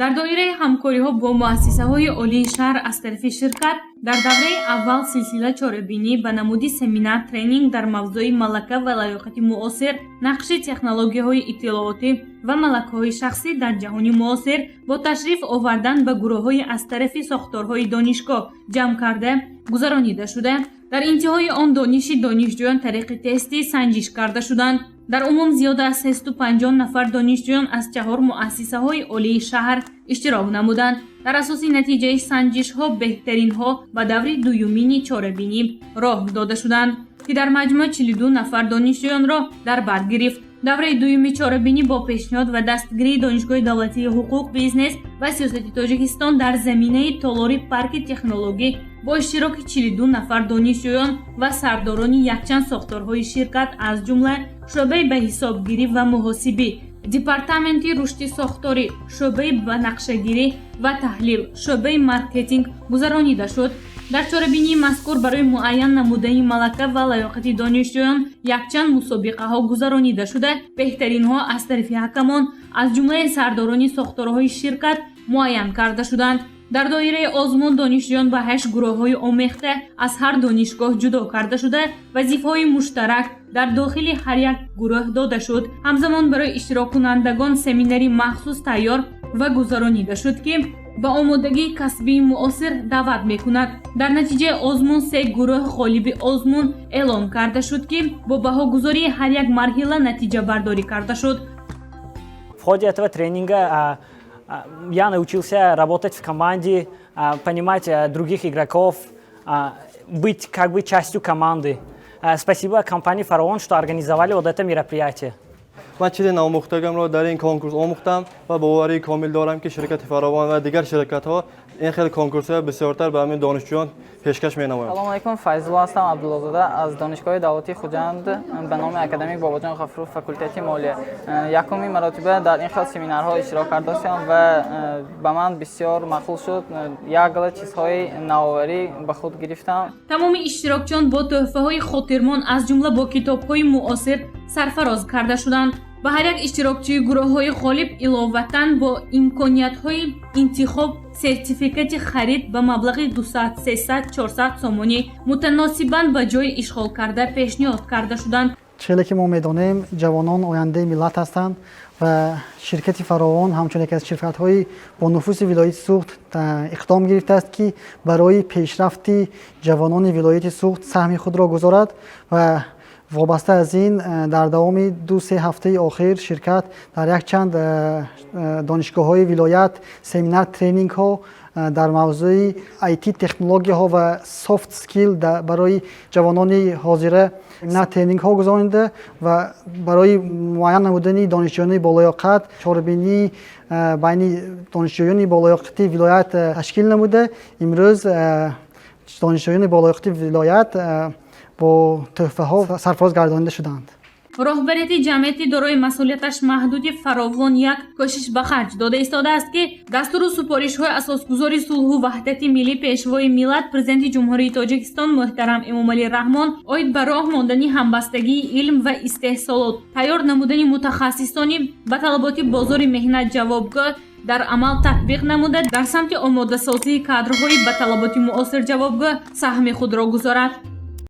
дар доираи ҳамкориҳо бо муассисаҳои олии шаҳр аз тарафи ширкат дар давраи аввал силсила чорабинӣ ба намуди семинар тренинг дар мавзӯи малака ва лаёқати муосир, нақши технологияҳои иттилоотӣ ва малакаҳои шахсӣ дар ҷаҳони муосир бо ташриф овардан ба гурӯҳҳои аз тарафи сохторҳои донишгоҳ ҷамъ карда гузаронида шуда, дар интиҳои он дониши донишҷӯён тариқи тестӣ санҷиш карда шуданд. дар умум зиёда аз 350 нафар донишҷӯён аз 4 муассисаҳои олии шаҳр иштирок намуданд. дар асоси натиҷаи санҷишҳо беҳтаринҳо ба даври дуюмини чорабинӣ роҳ дода шуданд, ки дар маҷмӯъ 42 нафар донишҷӯёнро дар бар гирифт. давраи дуюми чорабинӣ бо пешниҳод ва дастгирии Донишгоҳи давлатии ҳуқуқ, бизнес ва сиёсати Тоҷикистон дар заминаи толори парки технологӣ бо иштироки 42 нафар донишҷӯён ва сардорони якчанд сохторҳои ширкат аз ҷумла шӯъбаи баҳисобгирӣ ва муҳосибӣ, департаменти рушди сохторӣ, шӯъбаи банақшагирӣ ва таҳлил, шӯъбаи маркетинг гузаронида шуд. дар чорабинии мазкур барои муайян намудани малака ва лаёқати донишҷӯён якчанд мусобиқаҳо гузаронида шуда, беҳтаринҳо аз тарафи ҳакамон аз ҷумлаи сардорони сохторҳои ширкат муайян карда шуданд. дар доираи озмун донишҷӯён ба 8 гурӯҳҳои омехта аз ҳар донишгоҳ ҷудо карда шуда, вазифаҳои муштарак дар дохили ҳар як гурӯҳ дода шуд. ҳамзамон барои иштироккунандагон семинари махсус тайёр ва гузаронида шуд, ки ба омодагии касбии муосир даъват мекунад. дар натиҷаи озмун 3 гурӯҳ ғолиби озмун эълон карда шуд, ки бо баҳогузории ҳар як марҳила натиҷабардорӣ карда шуд. В ходе этого тренинга я научился работать в команде, понимать других игроков, быть как бы частью команды. Спасибо компании «Фараон», что организовали вот это мероприятие. من چیزی نامختگم رو در این کنکورس آموختم و باوری کامل دارم که شرکت فراوان و دیگر شرکت‌ها این خیلی کنکورس‌های بسیارتر به همین دانشجویان پیشکش می‌نمایند. سلام علیکم، فیض‌الله هستم، عبدالله‌زاده از دانشگاه دولتی خوجند به نام اکادمی باباجان غفور فاکولته مالیه. یکمی مراتبه در این خیل سمینارها اشتراک کردم و به من بسیار مقبول شد. یک گله چیزهای نوآوری به خود گرفتم. تمام اشتراکچیان با تحفه‌های خاطرمان از جمله با کتاب‌های معاصر سرفراز کرده شدند. به هر یک اشتراکچی گروه‌های غالب علاوه‌اً با امکانیت‌های انتخاب سرتیفیکات خرید به مبلغ 200 300 400 سومانی متناسباً با جای اشغال کرده پیشنهاد کرده شدند. چیزی که ما می‌دانیم جوانان آینده ملت هستند و شرکت فراوان همچون یکی از شرکت‌های با نفوذ ولایت سوخت اقدام گرفته است که برای پیشرفت جوانان ولایت سوخت سهم خود را گذارد و وابسته از این در دوام 2-3 هفته آخر شرکت در یک چند دانشگاه‌های ولایت سمینار ترینینگ ها در موضوع آیتی تکنولوژی ها و سافت سکیل برای جوانان حاضره نه ترینینگ ها گذارنده و برای معین نمودن دانشجویان بالایاقت چاربینی بین دانشجویان بالایاقتی ولایت تشکیل نموده. امروز دانشجویان بالایاقتی ولایت با تحفه ها سرفراز گردانده شدند. راهبریت جمعیتی دارای مسئولیتش محدود فراوان یک کوشش به خرج داده ایستاده است که دستور و سپارش‌های اساسگذار صلح و وحدت ملی پیشوای ملت پرزیدنت جمهوری تاجیکستان محترم امامعلی رحمان اوید به راه ماندنی همبستگی علم و استحصالات تیار نمودن متخصصانی به طلبات بازار مهنت جوابگو در عمل تطبیق نموده در سمت آماده سازی کادرهای به طلبات معاصر جوابگو سهم خود را گذارد.